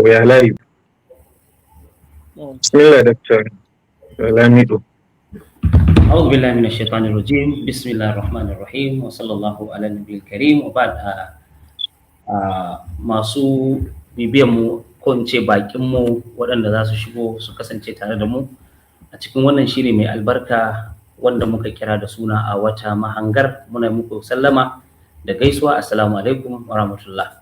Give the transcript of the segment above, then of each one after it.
ya layi. Bismillah Dr. Lamido. أعوذ بالله من الشيطان الرجيم بسم الله الرحمن الرحيم وصلى الله على النبي الكريم وبعد masu bibiyan mu ko in ce bakin mu waɗanda za su shigo su kasance tare da mu a cikin wannan shiri mai albarka wanda muka kira da suna a wata mahangar. Muna muku sallama da gaisuwa, assalamu alaikum wa rahmatullah.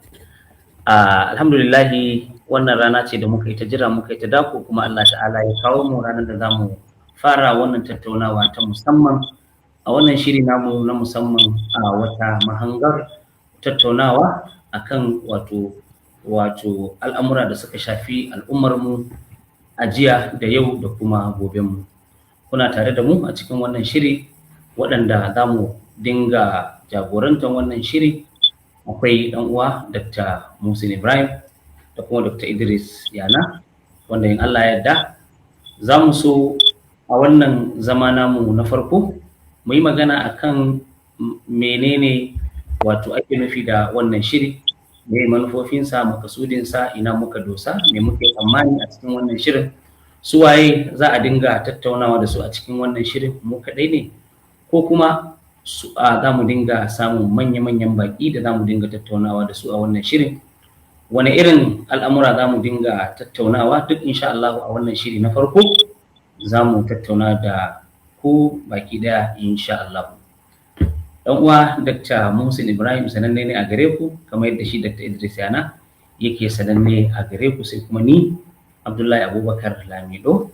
Alhamdulillahi, wannan rana ce da muka yi ta jira, muka yi ta dako, kuma Allah ta'ala ya kawo mu ranar da zamu fara wannan tattaunawa ta musamman a wannan shiri namu na musamman a wata mahangar tattaunawa akan wato al'amura da suka shafi al'ummar mu a jiya da yau da kuma goben mu. Kuna tare da mu a cikin wannan shiri waɗanda zamu dinga jagorantar wannan shiri. Akwai ɗan uwa Dr. Muhsin Ibrahim da kuma Dr. Idris Yana, wanda in Allah ya yarda za mu so a wannan zama namu na farko mu yi magana akan menene wato ake nufi da wannan shiri, me manufofinsa, makasudinsa, ina muka dosa, me muke tsammani a cikin wannan shirin, su waye za a dinga tattaunawa da su a cikin wannan shirin, mu kaɗai ne ko kuma za mu dinga samun manya-manyan baƙi da za mu dinga tattaunawa da su a wannan shirin. Wane irin al'amura za mu dinga tattaunawa, duk insha Allah a wannan shiri na farko za mu tattauna da ku baki daya insha Allah. Dan uwa Dr. Muhsin Ibrahim sananne ne a gare ku kamar yadda shi Dr. Idris Yana yake sananne a gare ku, sai kuma ni Abdullahi Abubakar Lamido,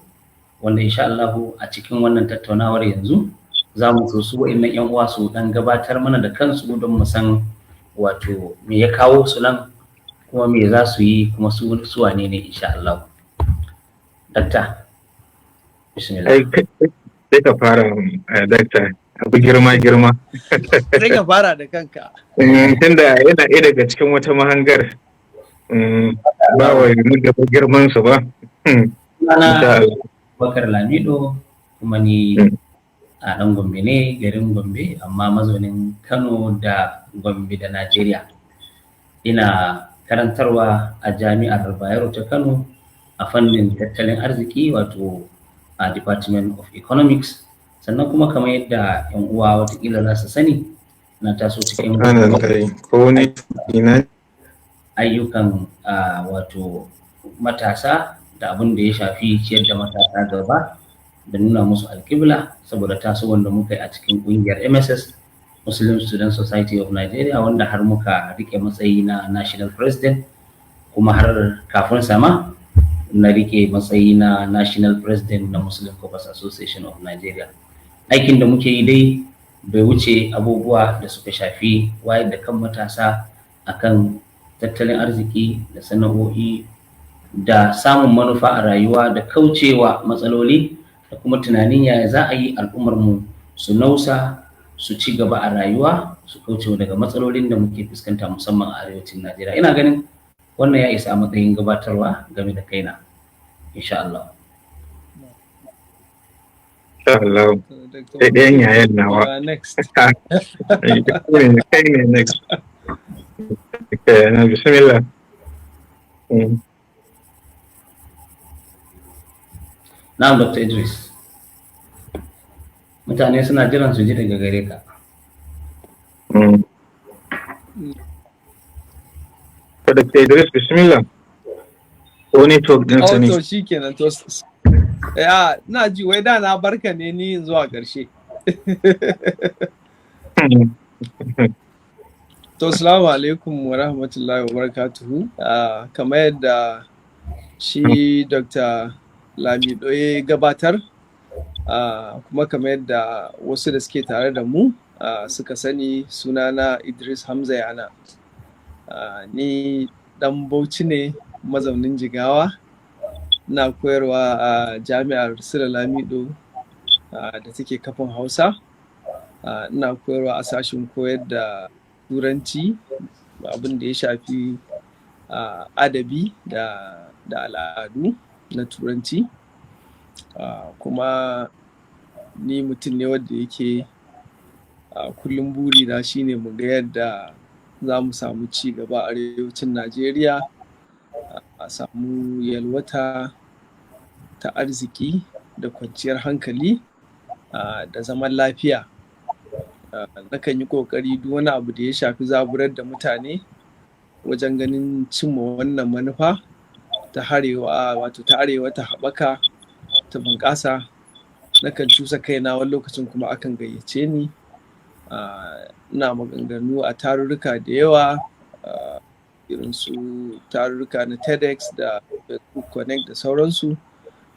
wanda insha Allah a cikin wannan tattaunawar yanzu za mu so su wa'annan yan uwa su dan gabatar mana da kansu don mu san wato me ya kawo su nan kuma me za su yi kuma su wane ne insha Allah. Dakta, bismillah. Sai ka fara dakta, abu girma. Sai ka fara da kanka. Tunda yana ɗaya daga cikin wata mahangar ba wa yi gaba girman su ba. Ana Bakar Lamido, kuma ni a ɗan Gombe ne, garin Gombe, amma mazaunin Kano da Gombe da Najeriya. Ina karantarwa a jami'ar Bayero ta Kano a fannin tattalin arziki, wato a Department of Economics. Sannan kuma kamar yadda yan uwa watakila za su sani, na taso cikin ayyukan wato matasa da abin da ya shafi ciyar da matasa gaba da nuna musu alƙibla, saboda tasowar da muka yi a cikin ƙungiyar MSS, Muslim Student Society of Nigeria, wanda har muka rike matsayi na National President, kuma har kafin sama na rike matsayi na National President na Muslim Corpus Association of Nigeria. Aikin da muke yi dai bai wuce abubuwa da suka shafi wayar da kan matasa akan tattalin arziki da sana'o'i da samun manufa a rayuwa da kaucewa matsaloli, da kuma tunanin yaya za a yi al'ummar mu su nausa su ci gaba a rayuwa, su kaucewa daga matsalolin da muke fuskanta musamman a arewacin Najeriya. Ina ganin wannan ya isa a matsayin gabatarwa game da kaina insha Allah. Allah, sai ɗayan yayan nawa. Kai ne next. Bismillah. Na'am Dr. Idris. Mutane suna jiran su ji daga gare ka. Dr. Idris, bismillah. Ko network din sa ne? To shikenan, to ya na ji wai da na barka ne ni zuwa ƙarshe. To assalamu alaikum wa rahmatullahi wa barakatuhu. Kamar yadda shi Dr. Lamido ya gabatar, kuma kamar yadda wasu da suke tare da mu suka sani, sunana Idris Hamza Yana. Ni dan Bauchi ne, mazaunin Jigawa. Ina koyarwa a jami'ar Sule Lamido da take kafin Hausa. Ina koyarwa a sashen koyar da Turanci, abin da ya shafi adabi da al'adu na Turanci. Kuma ni mutum ne wanda yake kullum burina shine mu ga yadda za mu samu ci gaba a arewacin Najeriya a samu yalwata ta arziki da kwanciyar hankali da zaman lafiya. Nakan yi ƙoƙari duk wani abu da ya shafi zaburar da mutane wajen ganin cimma wannan manufa ta arewa ta haɓaka ta bunƙasa. Nakan cusa kaina wani lokacin kuma akan gayyace ni. Ina maganganu a tarurruka da yawa, irin su tarurruka na TEDx da Facebook Connect da sauransu,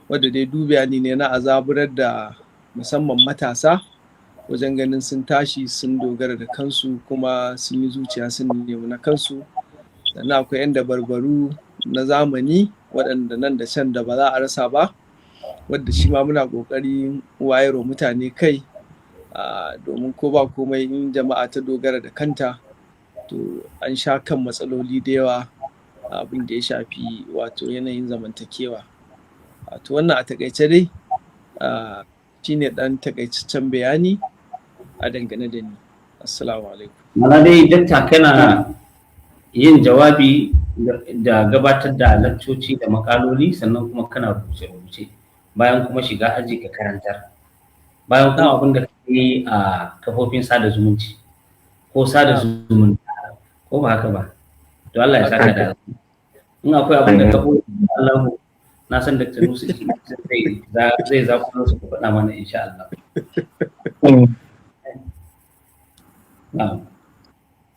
wadda dai dubiya ne na azaburar da musamman matasa wajen ganin sun tashi sun dogara da kansu kuma sun yi zuciya sun nemi na kansu. Sannan akwai 'yan dabarbaru na zamani waɗanda nan da can da ba za a rasa ba, wadda shi ma muna ƙoƙari wayarwa mutane kai, domin ko ba komai in jama'a ta dogara da kanta to an sha kan matsaloli da yawa abin da ya shafi wato yanayin zamantakewa. To wannan a takaice dai shine ɗan takaitaccen bayani a dangane da ni. Assalamu alaikum. Mana dai dakta kana yin jawabi da gabatar da laccoci da makaloli, sannan kuma kana rubuce-rubuce, bayan kuma shiga aji ka karantar, bayan kuma abin da kake yi a kafofin sada zumunci ko sada zumunta, ko ba haka ba? To Allah ya saka da in akwai abin da ka koyi Allah, na san Dr. Musa zai zakulo su faɗa mana insha Allah.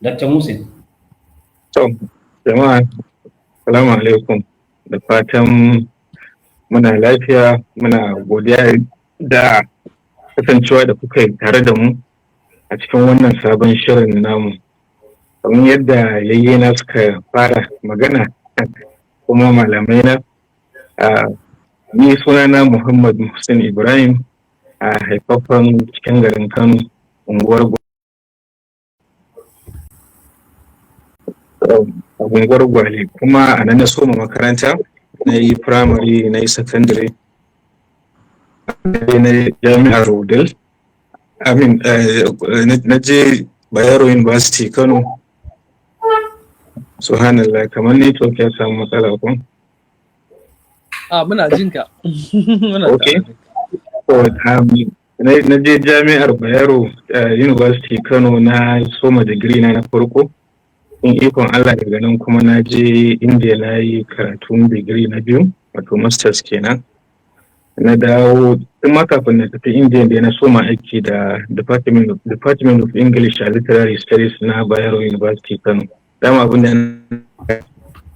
Dr. Musa. Jama'a, salamu alaikum, da fatan muna lafiya, muna godiya da kasancewa da kuka yi tare da mu a cikin wannan sabon shirin namu. Kamar yadda yayyena suka fara magana kuma malamai na, ni sunana Muhammad Muhsin Ibrahim, a haifaffen cikin garin Kano, unguwar Gwale, kuma a nan na soma makaranta, na yi firamare, na yi sakandare, na jami'ar Wudil, na je Bayero University Kano. Subhanallah, kamar network ya samu matsala ko? Muna jinka. Okay. Na je jami'ar Bayero University Kano, na soma digiri na farko. In ikon Allah daga nan kuma na je India na yi karatun digiri na biyu, wato masters kenan. Na dawo tun ma kafin na tafi India da na soma aiki da Department of English and Literary Studies na Bayero University Kano. Dama abin da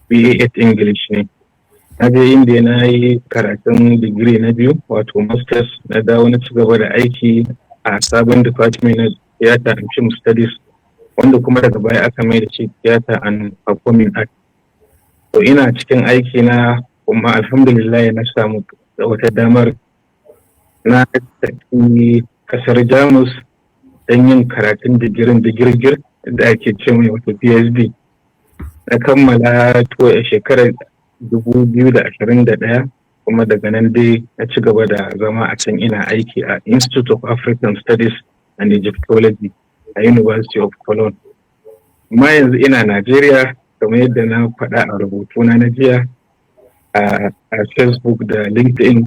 BA English ne. Na je India na yi karatun digiri na biyu, wato masters. Na dawo na ci gaba da aiki a sabon Department na Theatre and Film Studies, wanda kuma daga baya aka mai da shi Theatre and Performing Arts. To ina cikin aiki na kuma alhamdulillah na samu wata damar na tafi kasar Jamus don yin karatun digirgir da ake ce mai wato PhD. Na kammala a shekarar 2021, kuma daga nan dai na ci gaba da zama a can ina aiki a Institute of African Studies and Egyptology a University of Cologne. Amma yanzu ina Najeriya, kamar yadda na faɗa a rubutuna na jiya a Facebook da LinkedIn.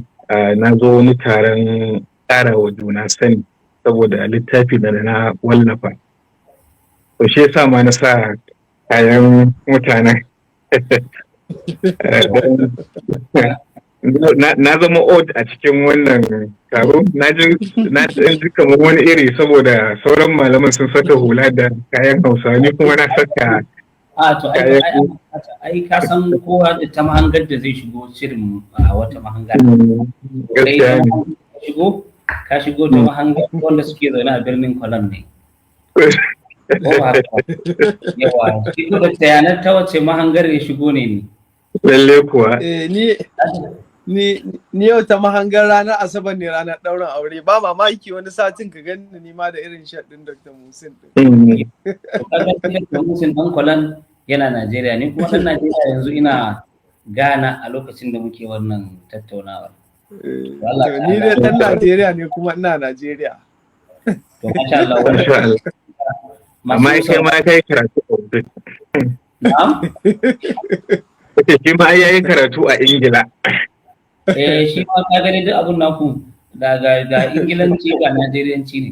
Na zo wani taron ƙara wa juna sani saboda littafi da na wallafa. To shi yasa ma na sa kayan mutanen. Na zama odd a cikin wannan taro. Na ji kamar wani iri saboda sauran malaman sun saka hula da kayan Hausawa, ni kuma na saka ai ka san kowa da ta mahangar da zai shigo shirin wata mahangar. Ka shigo ta mahangar wanda suke zaune a birnin Cologne ne. Yawa, shigo da tayanar ta wace mahangar ya shigo ne. Lalle kuwa. Ni yau ta mahangar ranar Asabar ne, ranar ɗaurin aure. Ba mamaki wani satin ka gani ni ma da irin shaɗin Dr. Muhsin. Dr. Muhsin ɗan Cologne yana Najeriya, ni kuma ɗan Najeriya yanzu ina Ghana a lokacin da muke wannan tattaunawar. Ni dai ɗan Najeriya ne kuma ina Najeriya. To masha Allah. Amma kai ma kai karatu. Kace shi ma ai yayi karatu a Ingila. Shi ma ka gani duk abun naku ga Ingilanci ga Najeriyanci ne.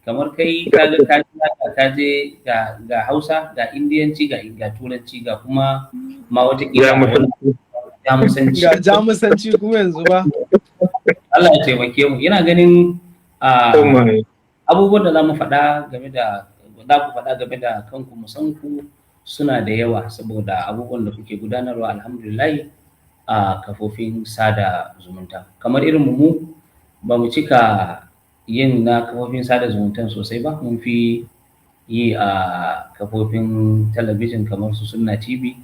Kamar kai ka je ga Hausa ga Indiyanci ga Turanci ga kuma ma wata Jamusanci. Ga Jamusanci kuma yanzu ba. Allah ya taimake mu. Ina ganin abubuwan da za mu faɗa game da kanku musan ku suna da yawa saboda abubuwan da kuke gudanarwa alhamdulillah a kafofin sada zumunta. Kamar irin mu ba mu cika yin na kafofin sada zumuntan sosai ba, mun fi yi a kafofin talabijin kamar su Sunna TV,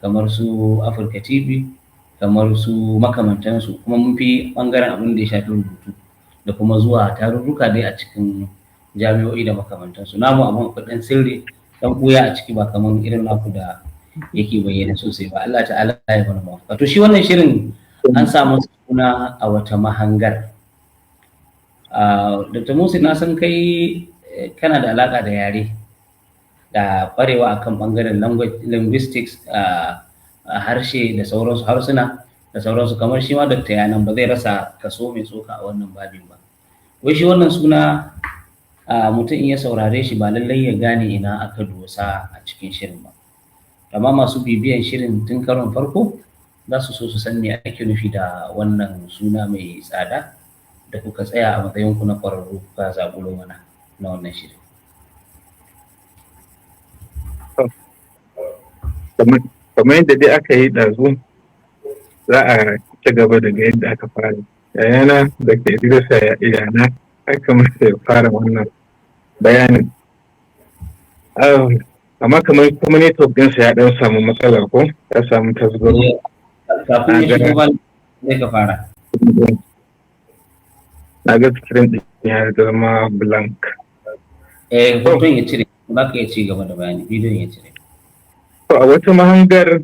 kamar su Africa TV, kamar su makamantansu, kuma mun fi ɓangaren abin da ya shafi rubutu da kuma zuwa tarurruka dai a cikin jami'o'i da makamantansu. Namu abin kuɗin sirri dan ɓuya a ciki ba kamar irin naku da yake bayyana sosai ba. Allah ta'ala ya mana mafaka. To shi wannan shirin an samu suna a wata mahangar. Dr. Musin, na san kai kana da alaka da yare da ƙwarewa akan ɓangaren linguistics a harshe da sauransu, harsuna da sauransu, kamar shi ma Dr. Yanan ba zai rasa kaso mai tsoka a wannan babin ba. Wai shi wannan suna mutum in ya saurare shi ba lallai ya gane ina aka dosa a cikin shirin ba. Amma masu bibiyan shirin tun karon farko za su so su san me ake nufi da wannan suna mai tsada da kuka tsaya a matsayinku na ƙwararru kuka zaɓulo mana na wannan shirin. Kamar yadda dai aka yi ɗazu, za a ci gaba daga yadda aka fara. Yayana da ke Idrisa Yana aka masa ya fara wannan bayanin. Amma kamar kuma network ɗinsa ya ɗan samu matsala ko ya samu tasgaro. Kafin ya shigo ba zai ka fara. Na ga screen ɗin ya zama blank. Hoton ya cire, ba ka ya ci gaba da bayani, bidiyon ya cire. A wata mahangar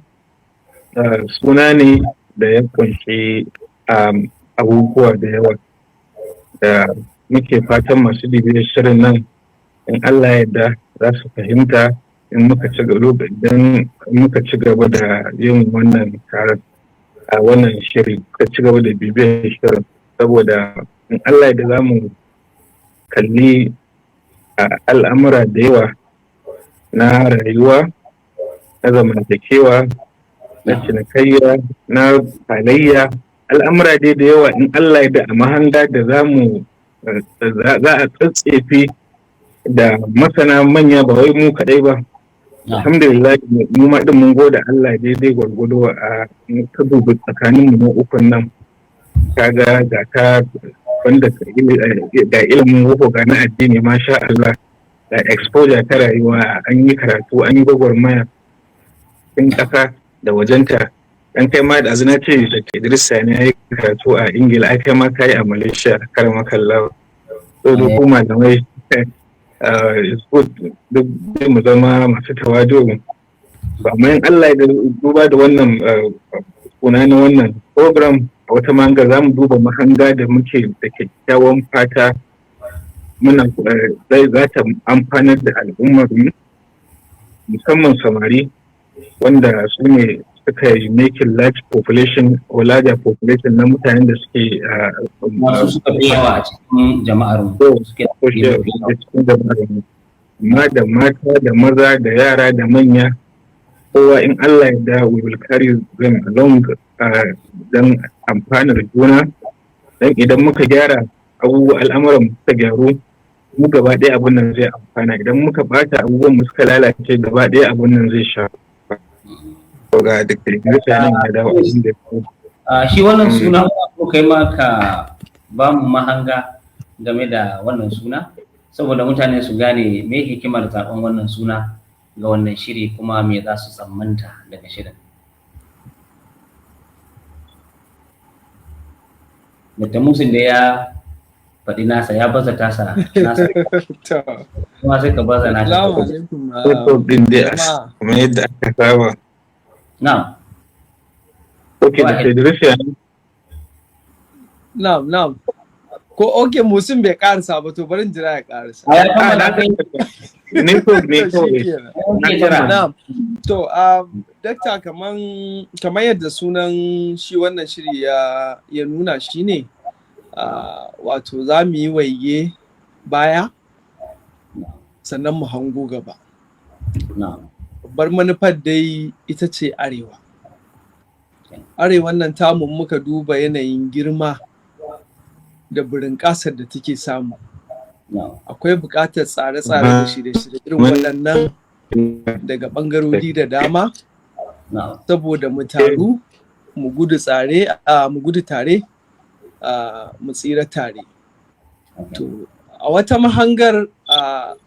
suna ne da ya kunshi abubuwa da yawa da muke fatan masu bibiyar shirin nan in Allah ya yarda za su fahimta in muka ci gaba da yin wannan taron a wannan shiri, ka ci gaba da bibiyar shirin, saboda in Allah ya yarda za mu kalli al'amura da yawa na rayuwa, na zamantakewa, na cinikayya, na halayya, al'amura dai da yawa in Allah ya da a mahanga da za a tsatsefe da masana manya, ba wai mu kaɗai ba. Alhamdulillah mu ma din mun gode Allah daidai gwargwado a ta dubi tsakanin mu na ukun nan, kaga ga ka wanda ga ilimin boko ga na addini, masha Allah, da exposure ta rayuwa, an yi karatu, an yi gwagwarmaya in ƙasa da wajenta. Dan kai ma da azina ce da Idris Sani ya yi karatu a Ingila, ai kai ma ka yi a Malaysia, karama kallawa. So da kuma malamai duk mu zama masu tawadu. Amma in Allah ya duba da wannan kuna na wannan program a wata manga, za mu duba mahanga da muke da kyakkyawan fata muna za ta amfanar da al'ummar mu, musamman samari wanda su ne suka yi making large population or larger population na mutanen da suke masu suka fi yawa a cikin jama'ar mu, amma da mata da maza da yara da manya, kowa in Allah ya da we will carry them along don amfanar juna. Dan idan muka gyara al'amuran muka gyaru, mu gaba ɗaya abun nan zai amfana. Idan muka bata abubuwan mu suka lalace, gaba ɗaya abun nan zai sha. Ga da kirkirta ya dawo shi wannan suna ko kai ma ka ba mu mahanga game da wannan suna, saboda mutane su gane me hikimar zaben wannan suna ga wannan shiri, kuma me za su tsammanta daga shirin. Dr. Musin da ya faɗi nasa, ya baza nasa kuma sai ka baza nasa. Kuma yadda aka saba. Na'am. Okay, da Idrisa. Na'am. Ko Musin bai karasa ba, to barin jira ya karasa. ne ko na jira. Na'am. To, dakta kamar yadda sunan shi wannan shiri ya nuna shi ne, wato za mu yi waige baya sannan mu hango gaba. Babbar manufar dai ita ce arewa. Arewan nan tamun muka duba yanayin girma da burin ƙasar da take samu. Akwai buƙatar tsare-tsare da shirye-shirye irin waɗannan daga ɓangarori da dama, saboda mu taru mu gudu tare, mu tsira tare. To, a wata mahangar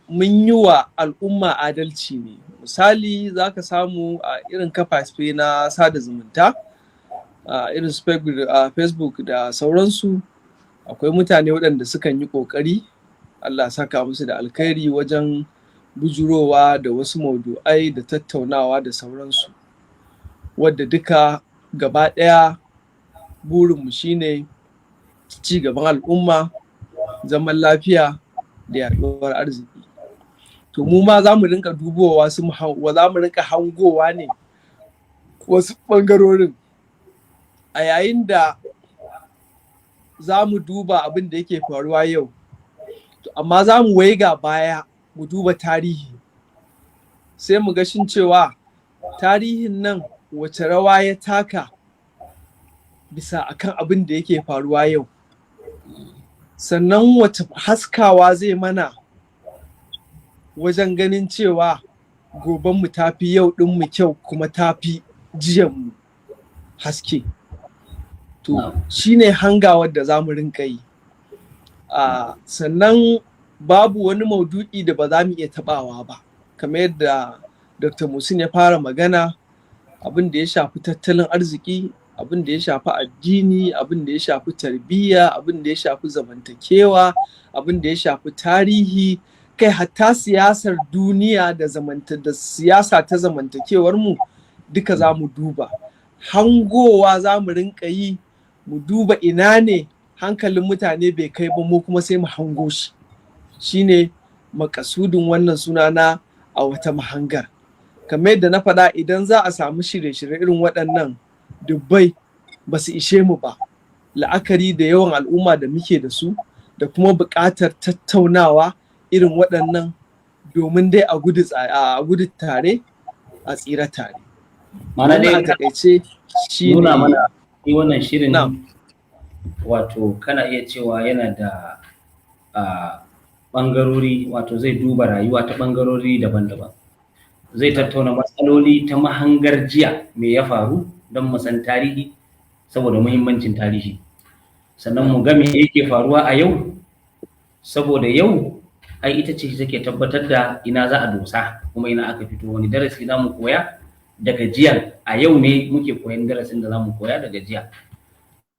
mun yi wa al'umma adalci ne. Misali za ka samu a irin kafafe na sada zumunta, irin Facebook da sauransu, akwai mutane waɗanda sukan yi ƙoƙari, Allah saka musu da alkhairi, wajen bujurowa da wasu maudu'ai da tattaunawa da sauransu, wadda duka gaba ɗaya burinmu shine ci gaban al'umma, zaman lafiya da yaɗuwar arziki. To mu ma za mu rinka dubowa, za mu rinka hangowa ne wasu ɓangarorin, a yayin da za mu duba abin da yake faruwa yau, amma za mu waiga baya mu duba tarihi, sai mu ga shin cewa tarihin nan wace rawa ya taka bisa akan abin da yake faruwa yau, sannan wace haskawa zai mana wajen ganin cewa gobenmu ta fi yau ɗinmu kyau, kuma ta fi jiyanmu haske. To shi ne hangawar da za mu rinka yi. Sannan babu wani maudu'i da ba za mu iya taɓawa ba, kamar yadda Dr. Muhsin ya fara magana, abin da ya shafi tattalin arziki, abin da ya shafi addini, abin da ya shafi tarbiyya, abin da ya shafi zamantakewa, abin da ya shafi tarihi, kai hatta siyasar duniya da siyasa ta zamantakewar mu duka za mu duba. Hangowa za mu rinka yi, mu duba ina ne hankalin mutane bai kai ba, mu kuma sai mu hango shi. Shine makasudin wannan sunana a wata mahangar. Kamar yadda na faɗa, idan za a samu shirye-shirye irin waɗannan dubbai ba su ishe mu ba, la'akari da yawan al'umma da muke da su, da kuma buƙatar tattaunawa irin waɗannan, domin dai a gudu tare a tsira tare. Mana dai a takaice shi nuna mana wannan shirin, wato kana iya cewa yana da ɓangarori, wato zai duba rayuwa ta ɓangarori daban-daban, zai tattauna matsaloli ta mahangar jiya me ya faru, don mu san tarihi saboda muhimmancin tarihi, sannan mu ga me yake faruwa a yau, saboda yau ai ita ce take tabbatar da ina za a dosa kuma ina aka fito, wani darasi za mu koya daga jiya. A yau ne muke koyan darasin da za mu koya daga jiya.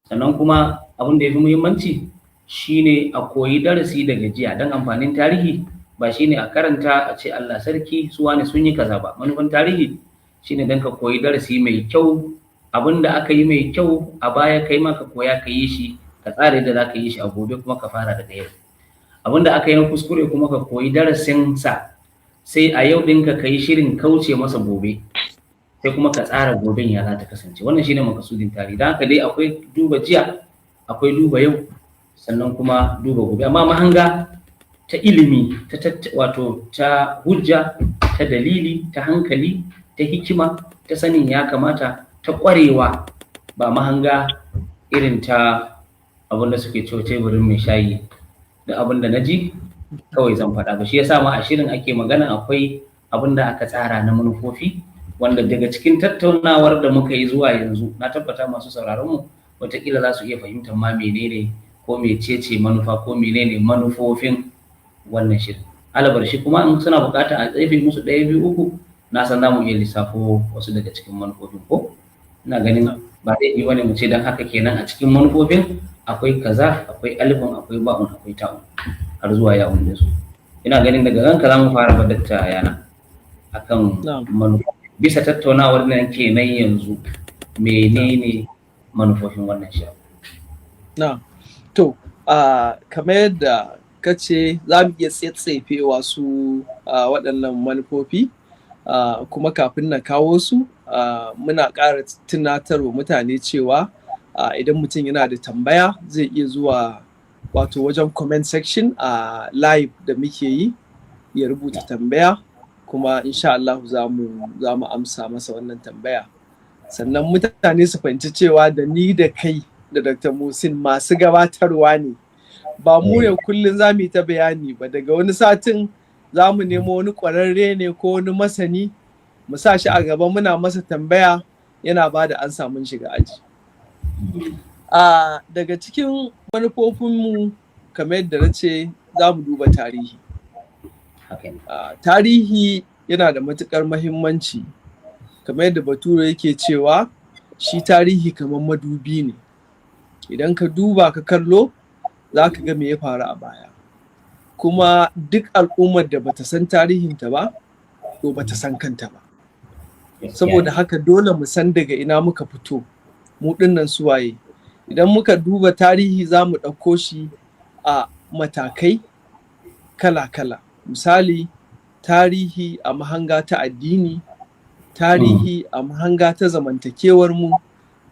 Sannan kuma abin da ya fi muhimmanci shine a koyi darasi daga jiya, don amfanin tarihi ba shine a karanta a ce Allah sarki su wane sun yi kaza ba. Manufan tarihi shine don ka koyi darasi mai kyau, abin da aka yi mai kyau a baya kai ma ka koya ka yi shi, ka tsara da za ka yi shi a gobe kuma ka fara daga yau. Abin da aka yi na kuskure kuma ka koyi darasin sa, sai a yau ɗinka ka yi shirin kauce masa gobe, sai kuma ka tsara goben ya za ta kasance. Wannan shine makasudin tarihi. Don haka dai akwai duba jiya, akwai duba yau, sannan kuma duba gobe. Amma mahanga ta ilimi, wato ta hujja, ta dalili, ta hankali, ta hikima, ta sanin ya kamata, ta ƙwarewa, ba mahanga irin ta abin da suke cewa teburin mai shayi da abin da na ji kawai zan faɗa ba. Shi yasa ma a shirin ake magana akwai abin da aka tsara na manufofi, wanda daga cikin tattaunawar da muka yi zuwa yanzu na tabbata masu sauraron mu wataƙila za su iya fahimtar ma menene ko mecece manufa ko menene manufofin wannan shirin. Alabar shi kuma in suna buƙata a tsefe musu 1, 2, 3, na san za mu iya lissafo wasu daga cikin manufofin ko ina ganin ba zai yi wani mu ce don haka kenan a cikin manufofin akwai kaza, akwai alifin, akwai ba'un, akwai ta'un, har zuwa ya'un da su. Ina ganin daga ranka za mu fara badatta yana akan manufa. Bisa tattaunawar nan kenan yanzu menene manufofin wannan shirin? To, kamar yadda kace za mu iya tsetsefe wasu waɗannan manufofi, kuma kafin na kawo su muna ƙara tunatarwa mutane cewa idan mutum yana da tambaya zai iya zuwa wato wajen comment section a live da muke yi ya rubuta tambaya, kuma insha Allah za mu amsa masa wannan tambaya. Sannan mutane su fahimci cewa da ni da kai da Dr. Muhsin masu gabatarwa ne, ba mu ne kullum za mu yi ta bayani ba. Daga wani satin za mu nemo wani ƙwararre ne ko wani masani mu sa shi a gaba muna masa tambaya yana ba da ansa mun shiga aji. Daga cikin manufofinmu kamar yadda na ce za mu duba tarihi. Tarihi yana da matuƙar mahimmanci, kamar yadda Bature yake cewa shi tarihi kamar madubi ne. Idan ka duba ka kallo za ka ga me ya faru a baya. Kuma duk al'ummar da bata san tarihinta ba, to bata san kanta ba. Saboda haka dole mu san daga ina muka fito, mu dinnan suwaye. Idan muka duba tarihi za mu ɗauko shi a matakai kala-kala. Misali, tarihi a mahanga ta addini, tarihi a mahanga ta zamantakewar mu,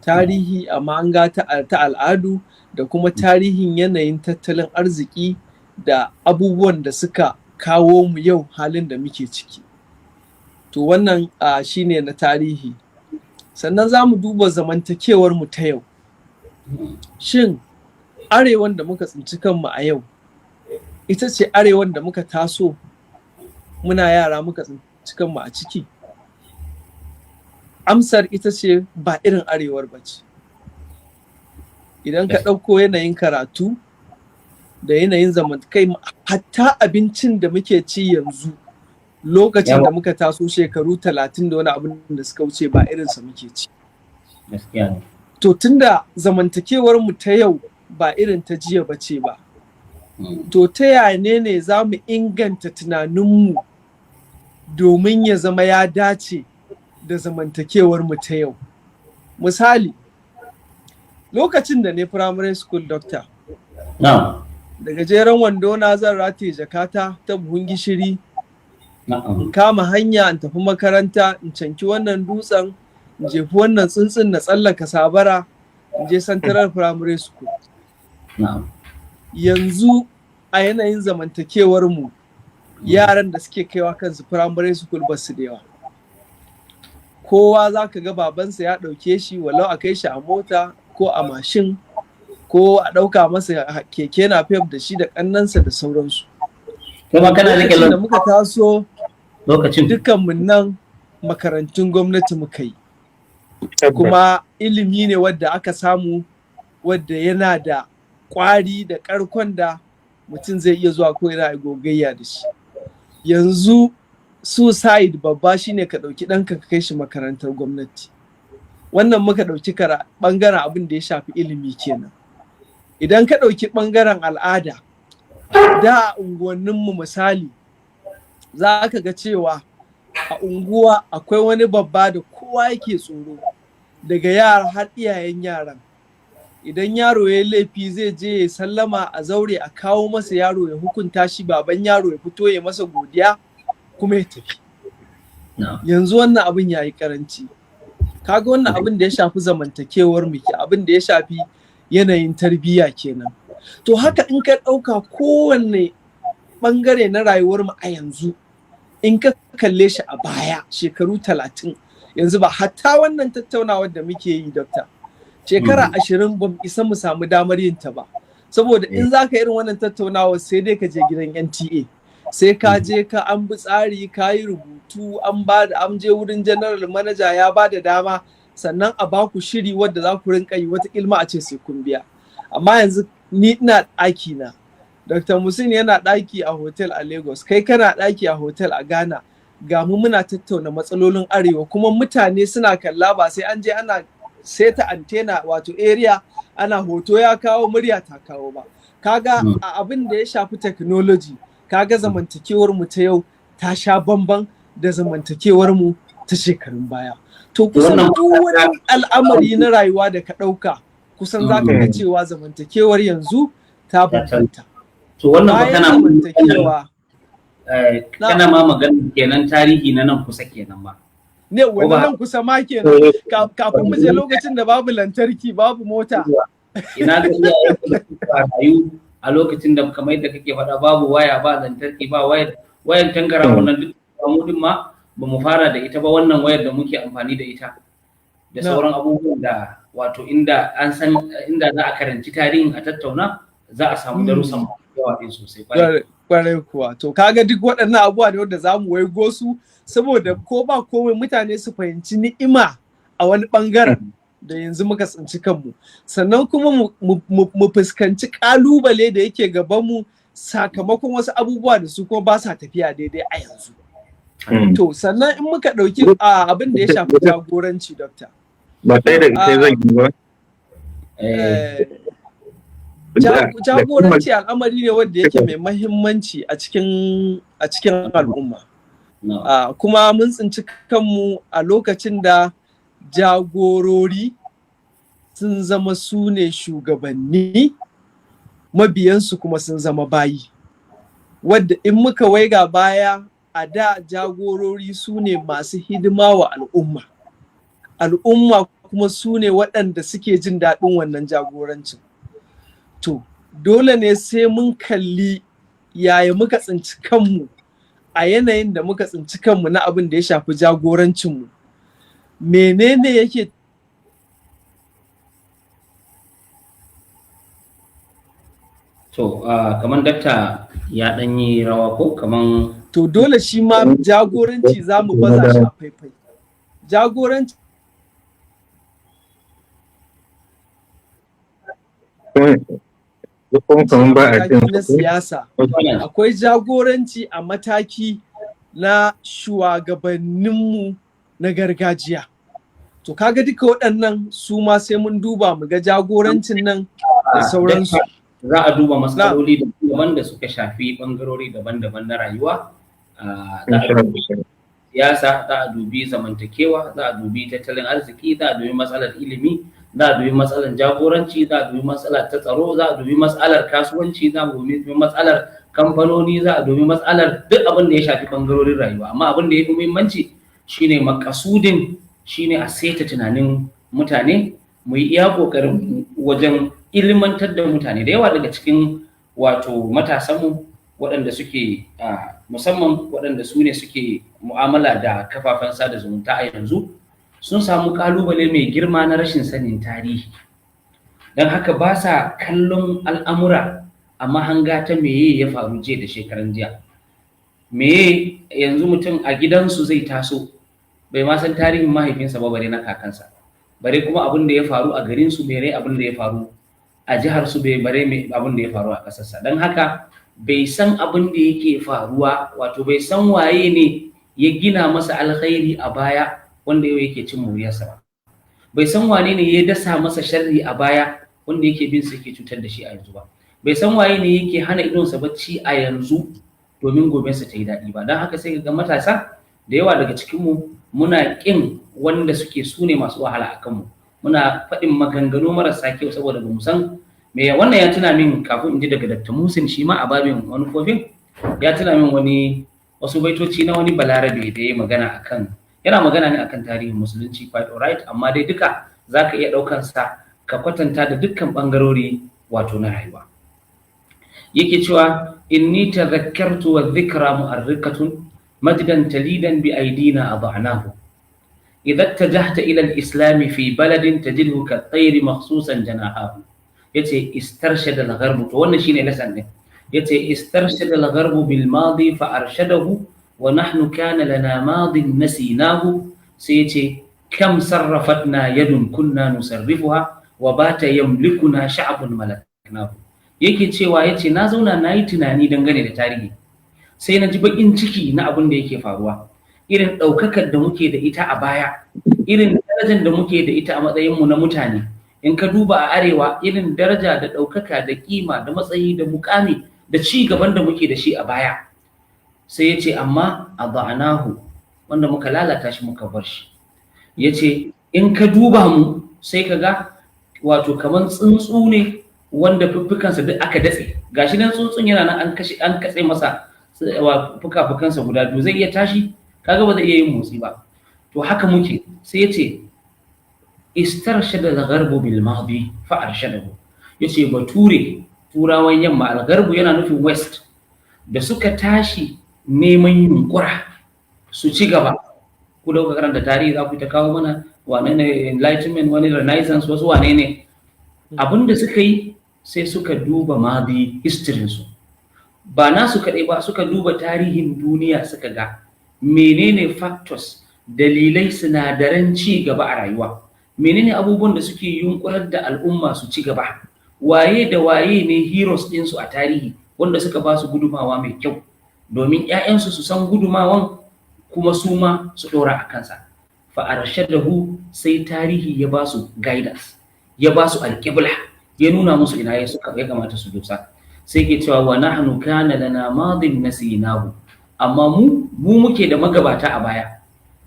tarihi a mahanga ta al'adu, da kuma tarihin yanayin tattalin arziki da abubuwan da suka kawo mu yau halin da muke ciki. To wannan shine na tarihi. Sannan za mu duba zamantakewar mu ta yau. Shin arewan da muka tsinci kanmu a yau ita ce arewan da muka taso muna yara muka tsinci kanmu a ciki? Amsar ita ce ba irin arewar ba ce. Idan ka ɗauko yanayin karatu da yanayin zamantakai, hatta abincin da muke ci yanzu lokacin da muka taso shekaru 30 da wani abin da suka wuce ba irinsa muke ci. To tunda zamantakewar mu ta yau ba irin ta jiya ba ce ba, to ta yaya ne za mu inganta tunaninmu domin ya zama ya dace da zamantakewar mu ta yau? Misali, lokacin da ne primary school doctor, da gajeren wando na zan rataye jakata ta buhun gishiri, in kama hanya in tafi makaranta, in canki wannan dutsen, in jefi wannan tsuntsun na tsallaka sabara, in je Central Primary School. Yanzu a yanayin zamantakewar mu, yaran da suke kaiwa kansu primary school ba su da yawa. Kowa za ka ga babansa ya ɗauke shi, walau a kai shi a mota ko a mashin ko a ɗauka masa keke napep da shi da ƙannansa da sauransu. Kuma kana rike da muka taso lokacin dukkanmu nan makarantun gwamnati muka yi, kuma ilimi ne wadda aka samu wadda yana da ƙwari da ƙarkon da mutum zai iya zuwa ko yana gogayya da shi. Yanzu suicide babba shine ka ɗauki ɗanka ka kai shi makarantar gwamnati. Wannan muka ɗauki ɓangaren abin da ya shafi ilimi kenan. Idan ka ɗauki ɓangaren al'ada, da a unguwanninmu misali, za ka ga cewa a unguwa akwai wani babba da kowa yake tsoro, daga yara har iyayen yaran. Idan yaro ya laifi zai je ya sallama a zaure a kawo masa yaro ya hukunta shi, baban yaro ya fito ya masa godiya kuma ya tafi. Yanzu wannan abin ya yi karanci. Kaga wannan abin da ya shafi zamantakewar mu, abin da ya shafi yanayin tarbiyya kenan. To haka in ka ɗauka kowanne ɓangare na rayuwar mu a yanzu, in ka kalle shi a baya shekaru 30, yanzu ba hatta wannan tattaunawar da muke yi dokta, shekara 20 ba mu isa mu samu damar yin ta ba. Saboda in za ka irin wannan tattaunawar sai dai ka je gidan NTA, sai ka je ka an bi tsari, ka yi rubutu, an je wurin general manager ya ba da dama, sannan a ba ku shiri wadda za ku rinka yi, wata ilma a ce sai kun biya. Amma yanzu ni ina ɗaki na, Dr. Muhsin yana ɗaki a hotel a Lagos, kai kana ɗaki a hotel a Ghana, ga mu muna tattauna matsalolin arewa, kuma mutane suna kalla, ba sai an je ana seta antena wato area ana hoto ya kawo murya ta kawo ba. Kaga a abin da ya shafi technology, kaga zamantakewar mu ta yau ta sha bamban da zamantakewar mu ta shekarun baya. To kusan duk wani al'amari na rayuwa da ka ɗauka, kusan za ka ga cewa zamantakewar yanzu ta bambanta. to wannan ba bayan kana zamantakewa kana ma magana kenan tarihi na nan kusa kenan ba ne wannan kusa ma kenan kafin mu je lokacin da babu lantarki babu mota ina ga iyayen da suka rayu a lokacin da kamar yadda kake faɗa babu waya ba lantarki ba wayan tangara wannan duk mu din ma ba mu fara da ita ba wannan wayar da muke amfani da ita da sauran abubuwan da wato inda an san inda za a karanci tarihin a tattauna za a samu darussan yawa din sosai kwarai kuwa to kaga duk waɗannan abubuwa ne wanda zamu waigo su saboda ko ba komai mutane su fahimci ni'ima a wani bangaren da yanzu muka tsinci kanmu sannan kuma mu fuskanci kalubale da yake gaban mu sakamakon wasu abubuwa da su kuma ba sa tafiya daidai a yanzu. To sannan in muka ɗauki abin da ya shafi jagoranci, Dokta. Ba sai da ita zan yi ba. Jagoranci al'amari ne wanda yake mai mahimmanci a cikin al'umma. Kuma mun tsinci kanmu a lokacin da jagorori sun zama su ne shugabanni, mabiyansu kuma sun zama bayi. Wadda in muka waiga baya a da jagorori su ne masu hidima wa al'umma. Al'umma kuma su ne waɗanda suke jin daɗin wannan jagorancin. To, dole ne sai mun kalli yaya muka tsinci kanmu a yanayin da muka tsinci kanmu na abin da ya shafi jagorancinmu. Menene yake to kamar dakta ya ɗan yi rawa ko kamar to dole shi ma jagoranci za mu baza shi a faifai. Jagoranci na siyasa, akwai jagoranci a mataki na shugabanninmu na gargajiya. To kaga duka waɗannan su ma sai mun duba mu ga jagorancin nan da sauransu. Za a duba matsaloli daban da suka shafi ɓangarori daban-daban na rayuwa. Siyasa, za a dubi zamantakewa, za a dubi tattalin arziki, za a dubi matsalar ilimi, za a dubi matsalar jagoranci, za a dubi matsalar ta tsaro, za a dubi matsalar kasuwanci, za a dubi matsalar kamfanoni, za a dubi matsalar duk abin da ya shafi ɓangarorin rayuwa. Amma abin da ya fi muhimmanci shine makasudin shine a saita tunanin mutane, mu yi iya ƙoƙarin wajen ilmantar da mutane. Da yawa daga cikin wato matasanmu waɗanda suke musamman waɗanda su ne suke mu'amala da kafafen sada zumunta a yanzu sun samu ƙalubale mai girma na rashin sanin tarihi, don haka ba sa kallon al'amura a mahanga ta meye ya faru jiya da shekaran jiya. Meye yanzu mutum a gidansu zai taso bai ma san tarihin mahaifinsa ba bare na kakansa, bare kuma abin da ya faru a garinsu, bare abin da ya faru a jiharsu, bare abin da ya faru a ƙasarsa. Don haka bai san abin da yake faruwa, wato bai san waye ne ya gina masa alkhairi a baya wanda yau yake cin moriyarsa ba, bai san wane ne ya dasa masa sharri a baya wanda yake bin sa yake cutar da shi a yanzu ba, bai san waye ne yake hana idonsa bacci a yanzu domin gobensa ta yi daɗi ba. Don haka sai ga matasa da yawa daga cikinmu muna ƙin wanda suke su ne masu wahala a kanmu, muna faɗin maganganu marasa kyau saboda ba mu san me. Wannan ya tuna min kafin in ji daga Dr. Musin shi ma a babin manufofin ya tuna min wasu baitoci na wani balarabe da ya magana akan, yana magana ne akan tarihin musulunci, quite alright, amma dai duka za ka iya ɗaukan sa ka kwatanta da dukkan ɓangarori wato na rayuwa. Yake cewa inni tadhakkartu wa dhikra mu'arrikatun majdan talidan bi aidina adanahu idza tajahta ila al-islam fi baladin tajidhu ka-tayri makhsusan janahahu. yace istarshada al-gharb, to wannan shine lesson din. yace istarshada al-gharb bil madi fa arshadahu wa nahnu kana lana madin nasinahu. sai yace kam sarrafatna yadun kunna nusarrifuha wa bata yamlikuna sha'bun malaknahu. yake cewa yace na zauna nayi tunani dangane da tarihi, sai na ji bakin ciki na abin da yake faruwa, irin daukakar da muke da ita a baya, irin darajar da muke da ita a matsayin mu na mutane. In ka duba a arewa irin daraja da ɗaukaka da kima da matsayi da mukami da ci gaban da muke da shi a baya. Sai ya ce amma a ba'anahu, wanda muka lalata shi muka bar shi. Ya ce in ka duba mu sai ka ga wato kamar tsuntsu ne wanda fuffukansa duk aka datse, gashi nan tsuntsun yana nan an katse masa fuka-fukansa guda biyu, zai iya tashi? Kaga ba zai iya yin motsi ba. To haka muke. Sai ya ce istarshada al-gharbu bil madi fa arshadahu, yace turawan yamma, al-gharbu yana nufin west, da suka tashi neman yunkura su ci gaba. Ku da karanta tarihi za ku ta kawo mana wane ne enlightenment, wani renaissance, wasu wane ne. Abinda suka yi sai suka duba madi history su, ba nasu kaɗai ba, suka duba tarihin duniya, suka ga menene factors, dalilai, sinadaran ci gaba a rayuwa, menene abubuwan da suke yunkurar da al'umma su ci gaba, waye da waye ne heroes ɗinsu a tarihi wanda suka ba su gudumawa mai kyau, domin 'ya'yansu su san gudumawan kuma su ma su ɗora a kansa. Fa arshadahu, sai tarihi ya ba su guidance, ya ba su alƙibla, ya nuna musu ina ya kamata su dosa. Sai ke cewa wa nahnu kana lana madin nasinahu, amma mu muke da magabata a baya.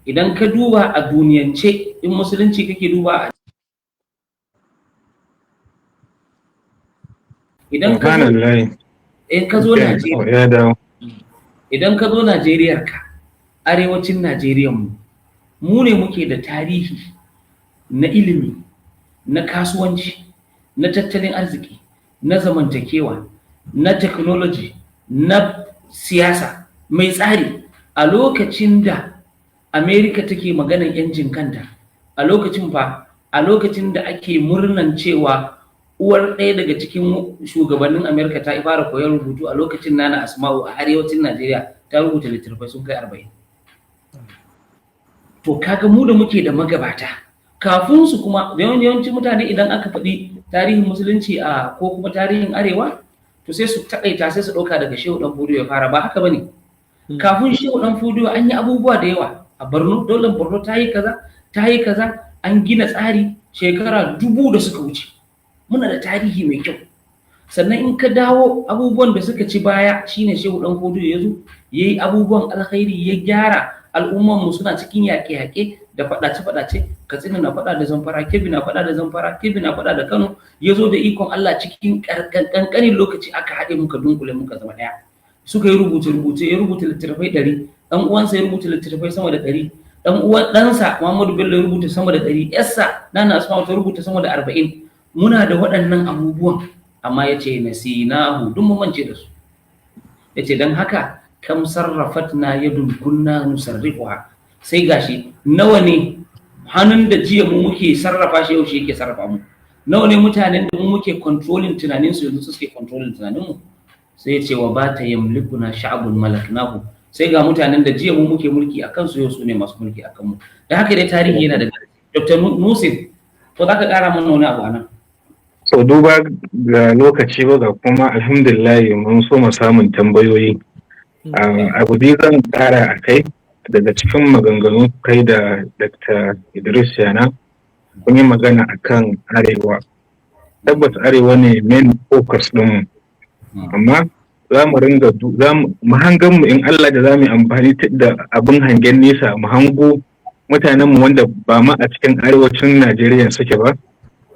Idan ka duba a duniyance, in musulunci kake duba, idan ka zo Najeriya, idan ka zo Najeriya, arewacin Najeriya mu ne muke da tarihi na ilimi, na kasuwanci, na tattalin arziki, na zamantakewa, na technology, na siyasa mai tsari. A lokacin da America take maganar yancin kanta, a lokacin da ake murnan cewa uwar ɗaya daga cikin shugabannin America ta fara koyon rubutu, a lokacin Nana Asma'u a arewacin Najeriya ta rubuta littattafai sun kai 40. To kaga mu da muke da magabata kafin su, kuma yawancin mutane idan aka faɗi tarihin musulunci ko kuma tarihin arewa, to sai su taƙaita, sai su ɗauka daga Shehu Ɗan Fodiyo ya fara. Ba haka bane. Kafin Shehu Ɗan Fodiyo an yi abubuwa da yawa a Borno. Daular Borno ta yi kaza, an gina tsari shekara 1000 da suka wuce. Muna da tarihi mai kyau. Sannan in ka dawo abubuwan da suka ci baya, shine Shehu Ɗan Fodiyo ya zo yayi abubuwan alkhairi, ya gyara al'umman mu suna cikin yaƙe-yaƙe da faɗace-faɗace. Katsina na faɗa da Zamfara, Kebbi na faɗa da Zamfara, Kebbi na faɗa da Kano. Ya zo da ikon Allah cikin ƙanƙanin lokaci aka haɗe muka dunkule muka zama ɗaya. Suka yi rubuce-rubuce, ya rubuta littattafai 100, ɗan uwansa ya rubuta littattafai sama da 100, ɗansa Muhammadu Bello ya rubuta sama da 100, yarsa Nana Asma'u ta rubuta sama da 40. Muna da waɗannan abubuwan, amma ya ce nasinahu, duk mu mance da su. Ya ce don haka kam sarrafatna yadun kunna nusarrifuha, sai gashi nawa ne hannun da jiya mu muke sarrafa shi, yau shi yake sarrafa mu. Nawa ne mutanen da mu muke controlling tunanin su, yanzu suke controlling tunanin mu. Sai ya ce wa bata yamlikuna sha'bun malaknahu, sai ga mutanen da jiya mu muke mulki akan su, yau su ne masu mulki akan mu. Da haka dai tarihi yana da Dr. Nusif, to za ka ƙara mana wani abu anan? So duba ga lokaci ba, ga kuma alhamdulillah mun so mu samun tambayoyi. Abu biyu zan ƙara a kai daga cikin maganganu kai da Dr. Idris Yana. Kun yi magana akan arewa. Tabbas arewa ne main focus ɗinmu, amma za mu ringa mahanganmu in Allah da za mu yi amfani da abin hangen nesa, mu hango mutanenmu wanda ba ma a cikin arewacin Najeriya suke ba,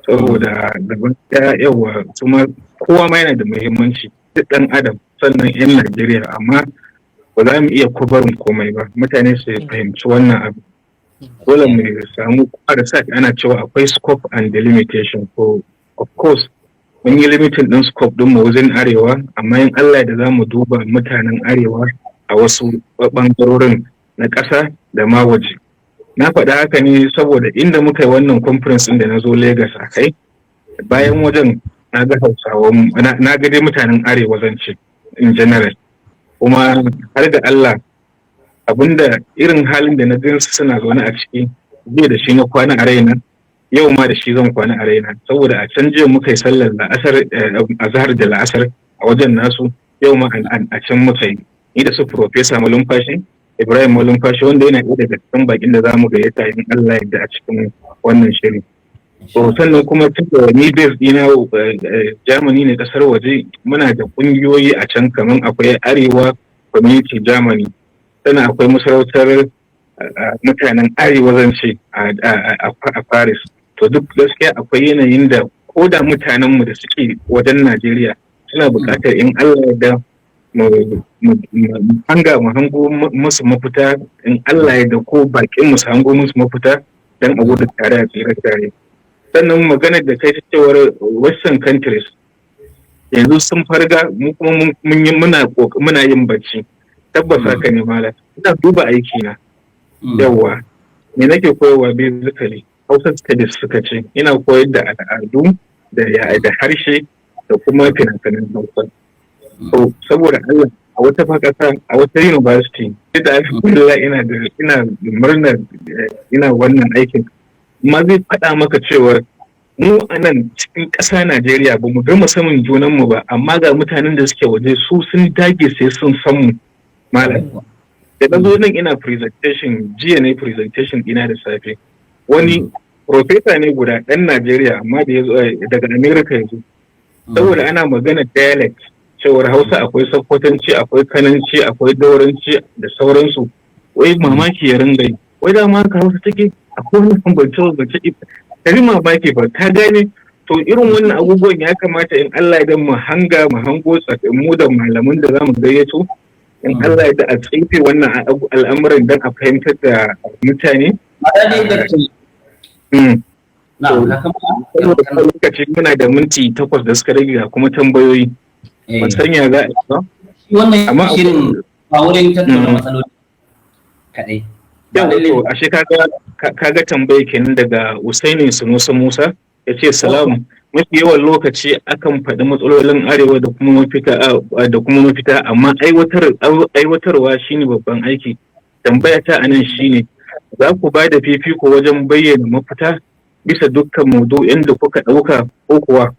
saboda gaban yawa kuma kowa ma yana da muhimmanci, duk ɗan adam, sannan 'yan Najeriya, amma ba za mu iya kwabarin komai ba. Mutane su fahimci wannan abu. Dole mu samu research, ana cewa akwai scope and delimitation. So of course mun yi limitin ɗin scope ɗin mu wajen arewa, amma in Allah da za mu duba mutanen arewa a wasu ɓangarorin na ƙasa da ma waje. Na faɗa haka ne saboda inda muka yi wannan conference ɗin da na zo Lagos a kai, bayan wajen na ga Hausawa, na ga dai mutanen arewa zan ce in general, kuma har da Allah abinda irin halin da na gansu suna zaune a ciki, jiya da shi na kwana a raina, yau ma da shi zan kwana a raina, saboda a can jiya muka yi sallar la'asar, azhar da la'asar a wajen nasu, yau ma a can muka yi ni da su Professor Malumfashi, Ibrahim Malumfashi, wanda yana ɗaya daga cikin bakin da zamu gayyata in Allah yadda a cikin wannan shirin. To sannan kuma tunda ni base dina Germany ne, kasar waje, muna da kungiyoyi a can, kaman akwai Arewa Community Germany, sannan akwai masarautar mutanen arewa zan ce a Paris. To duk gaskiya akwai yanayin da ko da mutanenmu da suke wajen Najeriya suna buƙatar in Allah ya da mu hango musu mafita, in Allah ya da ko baƙin mu hango musu mafita don a gudu tare a tsira tare. Sannan maganar da kai ta cewar Western countries yanzu sun farga mu kuma muna yin bacci. Tabbas haka ne malam. Ina duba aiki na. Yawwa. Me nake koyarwa basically? Hausa studies suka ce. Ina koyar da al'adu da harshe da kuma fina-finan Hausa. Saboda Allah a wata fakasa a wata university da alhamdulillah ina murnar ina wannan aikin. Amma zai faɗa maka cewar mu a nan cikin ƙasa Najeriya ba mu gama sanin junanmu ba, amma ga mutanen da suke waje su sun dage sai sun san mu malam. Da na zo nan ina presentation, jiya ne presentation ina da safe. Wani professor ne guda ɗan Najeriya amma da ya zo daga America ya zo. Saboda ana magana dialect cewar Hausa akwai Sokotanci, akwai Kananci, akwai Dauranci da sauransu. Wai mamaki ya ringa yi. Wai dama haka Hausa take akwai wani bambance kari mamaki ba ka gane. To irin wannan abubuwan ya kamata in Allah ya mu hango mu da malaman da zamu gayyato in Allah ya a tsefe wannan al'amuran don a fahimtar da mutane. Lokaci muna da minti 8 da suka rage kuma tambayoyi. Ban sanya za a yi ba. Wannan shirin ba wurin tattauna matsaloli kaɗai. Yau ashe kaga tambaye kenan daga Usaini Sunusa Musa ya ce salamu. Mafi yawan lokaci akan faɗi matsalolin arewa da kuma mafita amma aiwatarwa shine babban aiki. Tambaya ta anan shine za ku ba da fifiko wajen bayyana mafita bisa dukkan maudu'in da kuka ɗauka ko kuwa?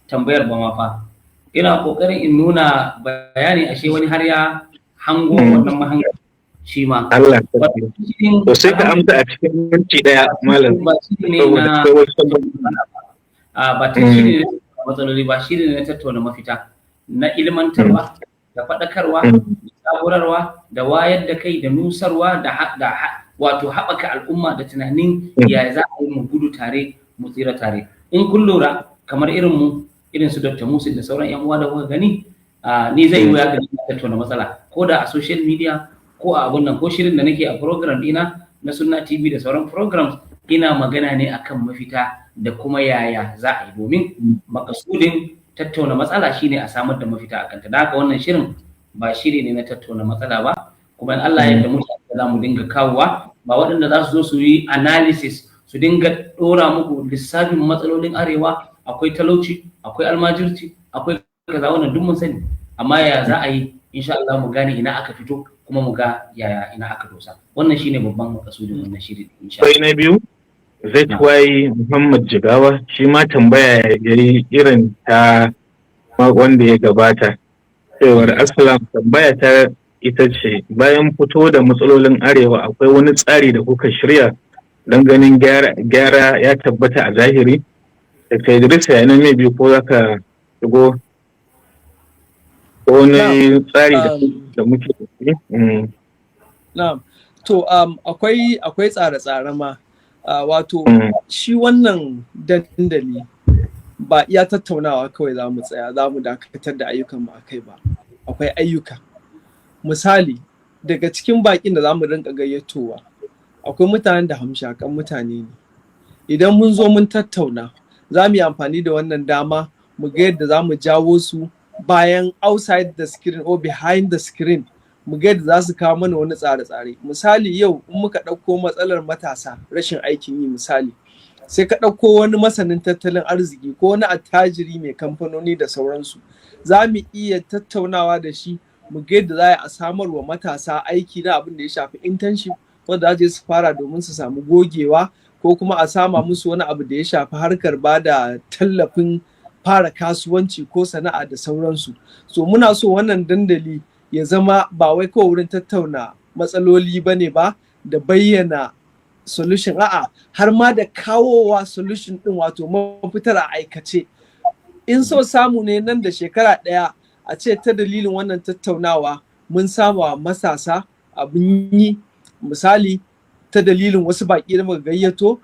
Tambayar ba ma fa. Ina kokarin in nuna bayani ashe wani har ya hango wannan mahanga shi ma. Allah to sai ka amsa a cikin minti daya malam. Ba shi ne matsaloli ba shi ne na tattauna mafita na ilmantarwa da faɗakarwa da saburarwa da wayar da kai da nusarwa da wato haɓaka al'umma da tunanin ya za a yi mu gudu tare mu tsira tare. In kun lura kamar irin su Dr. Musa da sauran 'yan uwa da kuka gani ni zai yi wuya ga tattauna matsala ko da a social media ko a abun nan ko shirin da nake a program dina na Sunna TV da sauran programs ina magana ne akan mafita da kuma yaya za a yi domin makasudin tattauna matsala shine a samar da mafita akan ta. Da haka wannan shirin ba shiri ne na tattauna matsala ba kuma in Allah ya yarda mutane za mu dinga kawowa ba waɗanda za su zo su yi analysis su dinga ɗora muku lissafin matsalolin arewa akwai talauci akwai almajirci akwai kaza wannan duk mun sani amma ya za a yi insha Allah mu gane ina aka fito kuma mu ga yaya ina aka dosa wannan shine babban makasudin wannan shiri insha Allah. Sai na biyu ZY Muhammad Jigawa shi ma tambaya yayi irin ta wanda ya gabata cewar assalam tambaya ta ita ce bayan fito da matsalolin arewa akwai wani tsari da kuka shirya don ganin gyara ya tabbata a zahiri. Dr. Idris ya nan mai biyu ko zaka shigo wani tsari da muke da na'am to akwai tsare-tsare ma wato shi wannan dandali ba iya tattaunawa kawai za mu tsaya za mu dakatar da ayyukan mu akai ba akwai ayyuka misali daga cikin bakin da za mu rinka gayyatowa akwai mutanen da hamshakan mutane ne idan mun zo mun tattauna za mu yi amfani da wannan dama mu ga yadda za mu jawo su bayan outside the screen or behind the screen mu ga yadda za su kawo mana wani tsare-tsare misali yau in muka ɗauko matsalar matasa rashin aikin yi misali sai ka ɗauko wani masanin tattalin arziki ko wani attajiri mai kamfanoni da sauransu za mu iya tattaunawa da shi mu ga yadda za a samar wa matasa aiki na abin da ya shafi internship wanda za su fara domin su samu gogewa ko kuma a sama musu wani abu da ya shafi harkar ba da tallafin fara kasuwanci ko sana'a da sauransu. So muna so wannan dandali ya zama ba wai kawai wurin tattauna matsaloli ba ne ba da bayyana solution a'a har ma da kawowa solution din wato mafitar a aikace. In so samu ne nan da shekara ɗaya a ce ta dalilin wannan tattaunawa mun sama matasa abin yi misali ta dalilin wasu baƙi da muka gayyato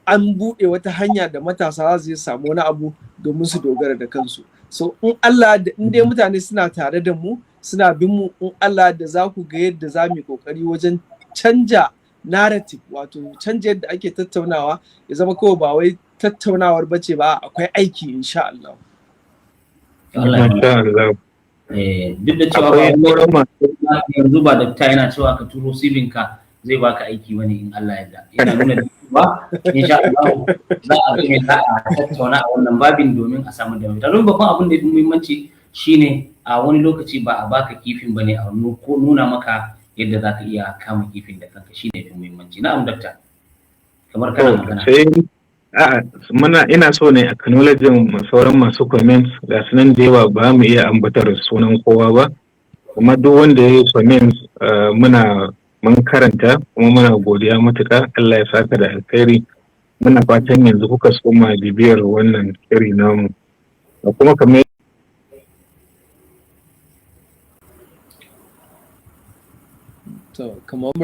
an buɗe wata hanya da matasa za su samu wani abu domin su dogara da kansu. So in Allah da in dai mutane suna tare da mu suna bin mu, in Allah da za ku ga yadda za mu yi kokari wajen canja narrative, wato canja yadda ake tattaunawa ya zama kawai ba wai tattaunawar bace ba, akwai aiki insha Allah. Duk da cewa yanzu ba da ta yana cewa ka turo CV ka zai baka aiki wani in Allah ya da. Yana nuna cewa insha Allah za a ga me za a tattauna a wannan babin domin a samu da don babban abin da ya fi muhimmanci shine a wani lokaci ba a baka kifin bane a ko nuna maka yadda za ka iya kama kifin da kanka shine fi muhimmanci. Na'am dakta, kamar kana magana. Ina so ne acknowledge sauran masu comments ga sunan da yawa ba mu iya ambatar sunan kowa ba, kuma duk wanda ya yi comments mun karanta kuma muna godiya matuƙa. Allah ya saka da alkhairi. Muna fatan yanzu kuka soma bibiyar wannan shiri namu kuma kamar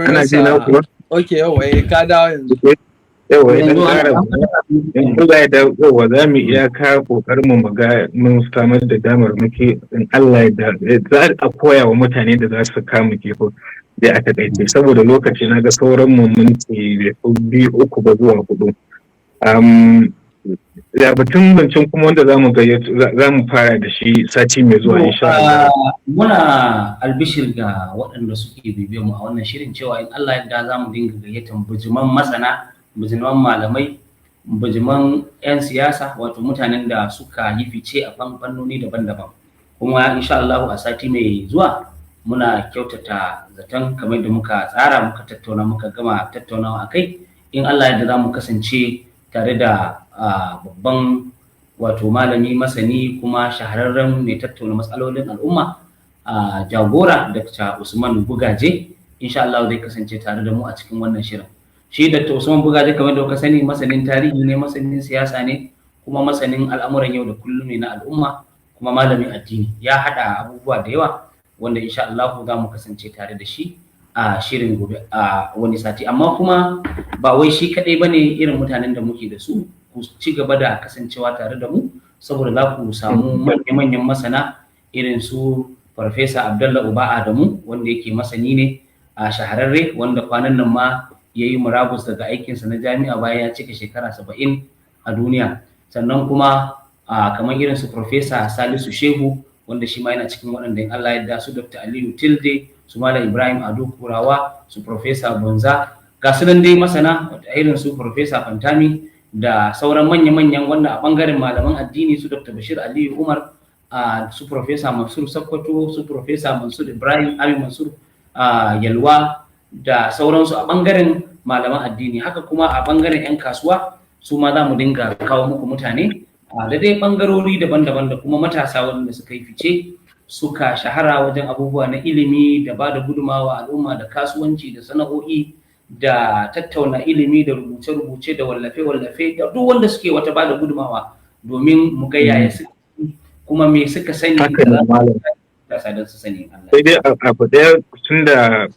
ana ji na kuwa? Okay, ka dawo yanzu. Idan Allah ya dawo za mu iya ka kokarin mu ga mun samar da damar muke in Allah ya za a koya wa mutane da za su kama kifin da aka ɗaiɗe, saboda lokaci na ga sauran mu minti da 2-3 ba zuwa 4. Ya batun bincin kuma wanda za mu fara da shi sati mai zuwa insha Allah. Muna albishir ga waɗanda suke bibiyar mu a wannan shirin cewa in Allah ya za mu dinga gayyatar bujiman masana, bujiman malamai, bujiman 'yan siyasa, wato mutanen da suka yi fice a fannoni daban-daban. Kuma insha Allah a sati mai zuwa muna kyautata zaton kamar da muka tsara muka tattauna muka gama tattaunawa akai, in Allah ya za mu kasance tare da babban wato malami masani kuma shahararren mai tattauna matsalolin al'umma jagora Dr. Usman Bugaje. Insha Allah zai kasance tare da mu a cikin wannan shirin. Shi Dr. Usman Bugaje kamar da kuka sani masanin tarihi ne, masanin siyasa ne, kuma masanin al'amuran yau da kullum ne na al'umma, kuma malamin addini. Ya haɗa abubuwa da yawa wanda insha Allah za mu kasance tare da shi a shirin gobe a wani sati. Amma kuma ba wai shi kaɗai bane irin mutanen da muke da su, ku ci gaba da kasancewa tare da mu saboda za ku samu manya-manyan masana irin su Farfesa Abdullah Uba Adamu wanda yake masani ne a shahararre, wanda kwanan nan ma ya yi murabus daga aikinsa na jami'a bayan ya cika shekara 70 a duniya. Sannan kuma kamar irin su Farfesa Salisu Shehu wanda shi ma yana cikin waɗanda in Allah ya yarda, su Dr. Aliyu Tilde, su Malam Ibrahim Ado Kurawa, su Farfesa Bonza, ga su nan dai masana irin su Farfesa Fantami da sauran manya-manyan wanda a bangaren malaman addini su Dr. Bashir Aliyu Umar, su Profesa Mansur Sakkwato, su Profesa Mansur Ibrahim Amin Mansur Yalwa da sauransu a bangaren malaman addini. Haka kuma a bangaren 'yan kasuwa su ma za mu dinga kawo muku mutane da dai bangarori daban-daban, da kuma matasa wanda suka yi fice suka shahara wajen abubuwa na ilimi da ba da gudumawa al'umma da kasuwanci da sana'o'i da tattauna ilimi da rubuce-rubuce da wallafe-wallafe da duk wanda suke wata ba da gudumawa domin mu ga yaya suka kuma me suka sani da sadan su sani. Sai dai abu ɗaya, tun da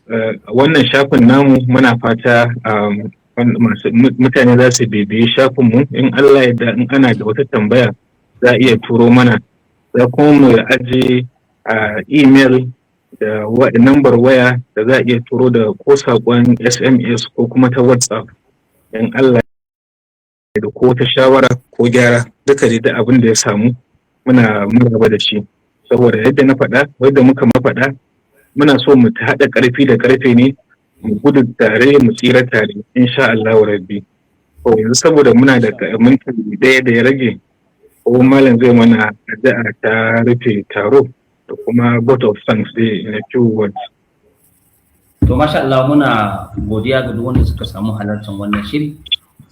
wannan shafin namu muna fata mutane za su bibiyi shafinmu, in Allah ya da in ana da wata tambaya za a iya turo mana, za kuma mu aje email da nambar waya da za a iya turo da ko saƙon SMS ko kuma ta WhatsApp. In Allah da ko ta shawara ko gyara duka da abin da ya samu muna maraba da shi, saboda yadda na faɗa wadda muka mafaɗa muna so mu ta haɗa ƙarfi da ƙarfe ne mu gudu tare mu tsira tare insha Allah rabbi. To yanzu saboda muna da minti ɗaya da ya rage, ko malam zai mana addu'a ta rufe taro da kuma vote of thanks dai in a few words. To masha Allah muna godiya ga duk wanda suka samu halartar wannan shiri,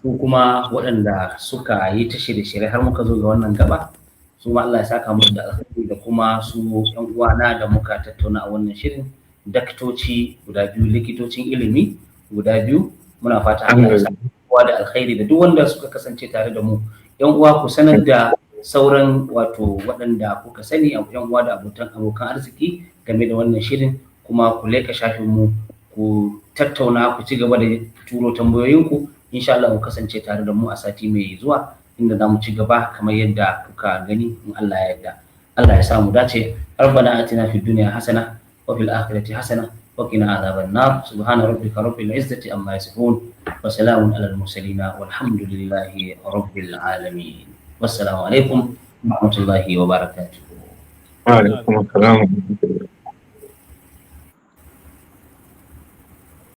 ko kuma waɗanda suka yi ta shirye-shirye har muka zo ga wannan gaba, su ma Allah ya saka musu da alheri, da kuma su ƴan uwana da muka tattauna a wannan shirin, daktoci guda biyu, likitocin ilimi guda biyu. Muna fata Allah ya saka kowa da alkhairi, da duk wanda suka kasance tare da mu. Ƴan uwa ku sanar da sauran wato waɗanda kuka sani a ƴan uwa da abokan arziki game da wannan shirin, kuma ku leka shafin mu ku tattauna, ku ci gaba da turo tambayoyinku. insha Allah ku kasance tare da mu a sati mai zuwa inda zamu ci gaba kamar yadda kuka gani in Allah ya yarda. Allah ya sa mu dace. Rabbana atina fid dunya hasana wa fil akhirati hasana wa qina adhaban nar. Subhana rabbika rabbil izzati amma yasifun wa salamun alal mursalin walhamdulillahi rabbil alamin. Wassalamu alaikum wa rahmatullahi wa barakatuh. Wa alaikum assalam.